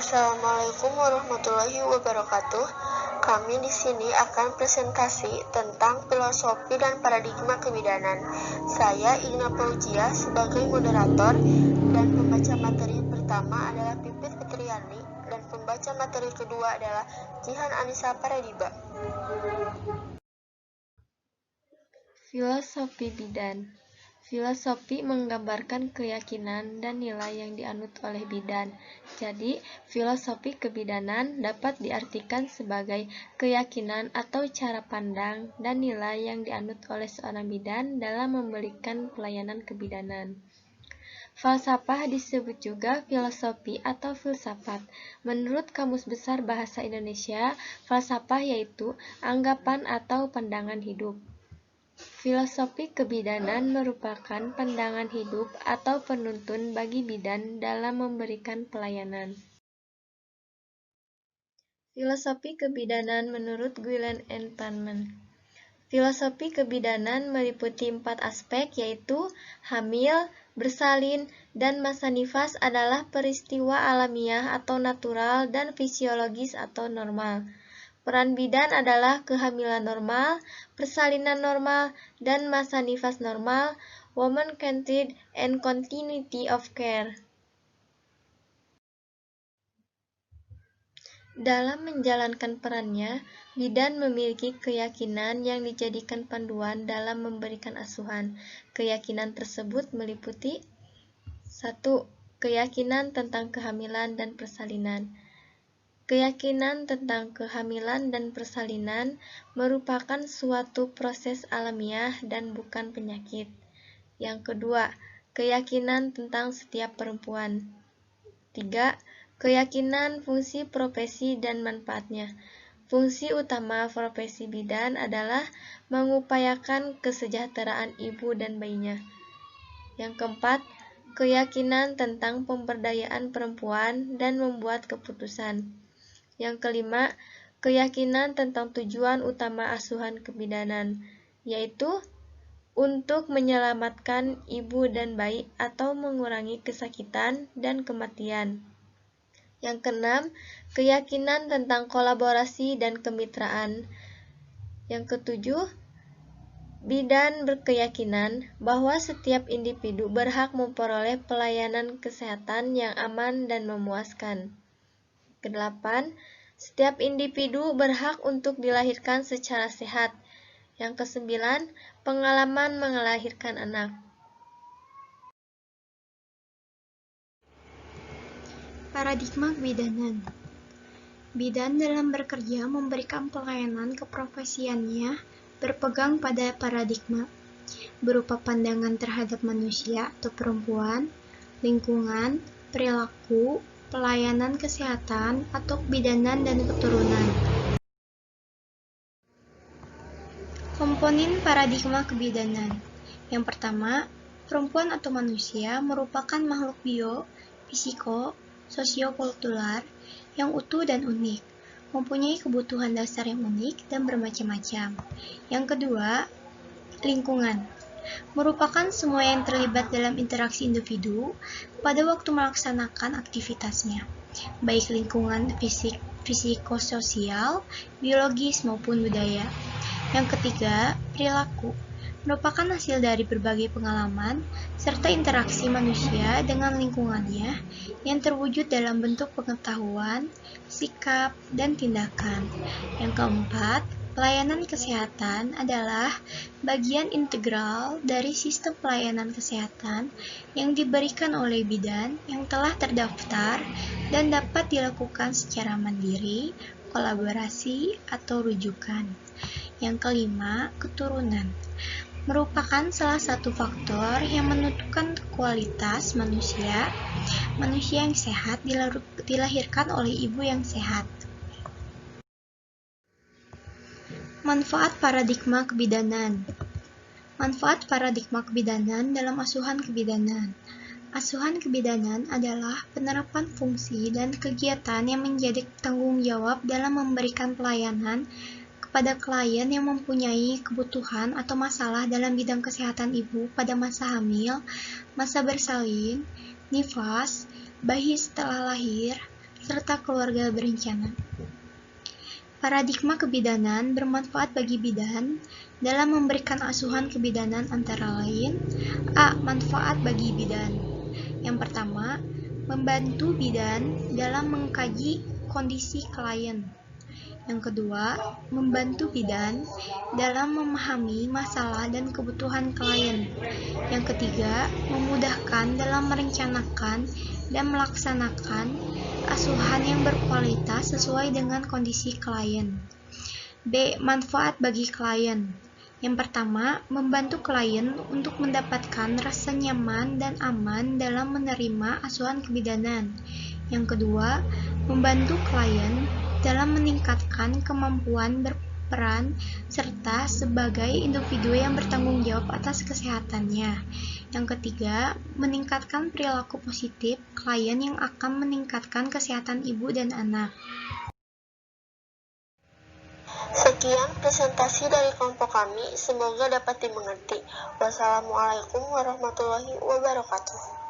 Assalamualaikum warahmatullahi wabarakatuh. Kami di sini akan presentasi tentang filosofi dan paradigma kebidanan. Saya Igna Fauzia sebagai moderator dan pembaca materi pertama adalah Pipit Fitriani dan pembaca materi kedua adalah Jihan Anissa Paradiba. Filosofi bidan. Filosofi menggambarkan keyakinan dan nilai yang dianut oleh bidan. Jadi, filosofi kebidanan dapat diartikan sebagai keyakinan atau cara pandang dan nilai yang dianut oleh seorang bidan dalam memberikan pelayanan kebidanan. Falsafah disebut juga filosofi atau filsafat. Menurut Kamus Besar Bahasa Indonesia, falsafah yaitu anggapan atau pandangan hidup. Filosofi kebidanan merupakan pandangan hidup atau penuntun bagi bidan dalam memberikan pelayanan. Filosofi kebidanan menurut Guillain and Panman. Filosofi kebidanan meliputi 4 aspek yaitu hamil, bersalin, dan masa nifas adalah peristiwa alamiah atau natural dan fisiologis atau normal. Peran bidan adalah kehamilan normal, persalinan normal, dan masa nifas normal, woman-centered, and continuity of care. Dalam menjalankan perannya, bidan memiliki keyakinan yang dijadikan panduan dalam memberikan asuhan. Keyakinan tersebut meliputi 1. Keyakinan tentang kehamilan dan persalinan. Keyakinan tentang kehamilan dan persalinan merupakan suatu proses alamiah dan bukan penyakit. Yang kedua, keyakinan tentang setiap perempuan. 3. Keyakinan fungsi profesi dan manfaatnya. Fungsi utama profesi bidan adalah mengupayakan kesejahteraan ibu dan bayinya. Yang keempat, keyakinan tentang pemberdayaan perempuan dan membuat keputusan. Yang kelima, keyakinan tentang tujuan utama asuhan kebidanan, yaitu untuk menyelamatkan ibu dan bayi atau mengurangi kesakitan dan kematian. Yang keenam, keyakinan tentang kolaborasi dan kemitraan. Yang ketujuh, bidan berkeyakinan bahwa setiap individu berhak memperoleh pelayanan kesehatan yang aman dan memuaskan. Kedelapan, setiap individu berhak untuk dilahirkan secara sehat. Yang kesembilan, pengalaman melahirkan anak. Paradigma kebidanan. Bidan dalam bekerja memberikan pelayanan keprofesiannya berpegang pada paradigma, berupa pandangan terhadap manusia atau perempuan, lingkungan, perilaku, pelayanan kesehatan, atau kebidanan dan keturunan. Komponen paradigma kebidanan. Yang pertama, perempuan atau manusia merupakan makhluk fisiko, sosiokultural yang utuh dan unik, mempunyai kebutuhan dasar yang unik dan bermacam-macam. Yang kedua, lingkungan. Merupakan semua yang terlibat dalam interaksi individu pada waktu melaksanakan aktivitasnya, baik lingkungan fisikososial, biologis maupun budaya. Yang ketiga, perilaku. Merupakan hasil dari berbagai pengalaman serta interaksi manusia dengan lingkungannya yang terwujud dalam bentuk pengetahuan, sikap, dan tindakan. Yang keempat, pelayanan kesehatan adalah bagian integral dari sistem pelayanan kesehatan yang diberikan oleh bidan yang telah terdaftar dan dapat dilakukan secara mandiri, kolaborasi, atau rujukan. Yang kelima, keturunan. Merupakan salah satu faktor yang menentukan kualitas manusia yang sehat dilahirkan oleh ibu yang sehat. Manfaat paradigma kebidanan. Manfaat paradigma kebidanan dalam asuhan kebidanan. Asuhan kebidanan adalah penerapan fungsi dan kegiatan yang menjadi tanggung jawab dalam memberikan pelayanan kepada klien yang mempunyai kebutuhan atau masalah dalam bidang kesehatan ibu pada masa hamil, masa bersalin, nifas, bayi setelah lahir, serta keluarga berencana. Paradigma kebidanan bermanfaat bagi bidan dalam memberikan asuhan kebidanan antara lain: A. Manfaat bagi bidan. Yang pertama, membantu bidan dalam mengkaji kondisi klien. Yang kedua, membantu bidan dalam memahami masalah dan kebutuhan klien. Yang ketiga, memudahkan dalam merencanakan dan melaksanakan asuhan yang berkualitas sesuai dengan kondisi klien. B. Manfaat bagi klien. Yang pertama, membantu klien untuk mendapatkan rasa nyaman dan aman dalam menerima asuhan kebidanan. Yang kedua, membantu klien dalam meningkatkan kemampuan berperan serta sebagai individu yang bertanggung jawab atas kesehatannya. Yang ketiga, meningkatkan perilaku positif klien yang akan meningkatkan kesehatan ibu dan anak. Sekian presentasi dari kelompok kami, semoga dapat dimengerti. Wassalamualaikum warahmatullahi wabarakatuh.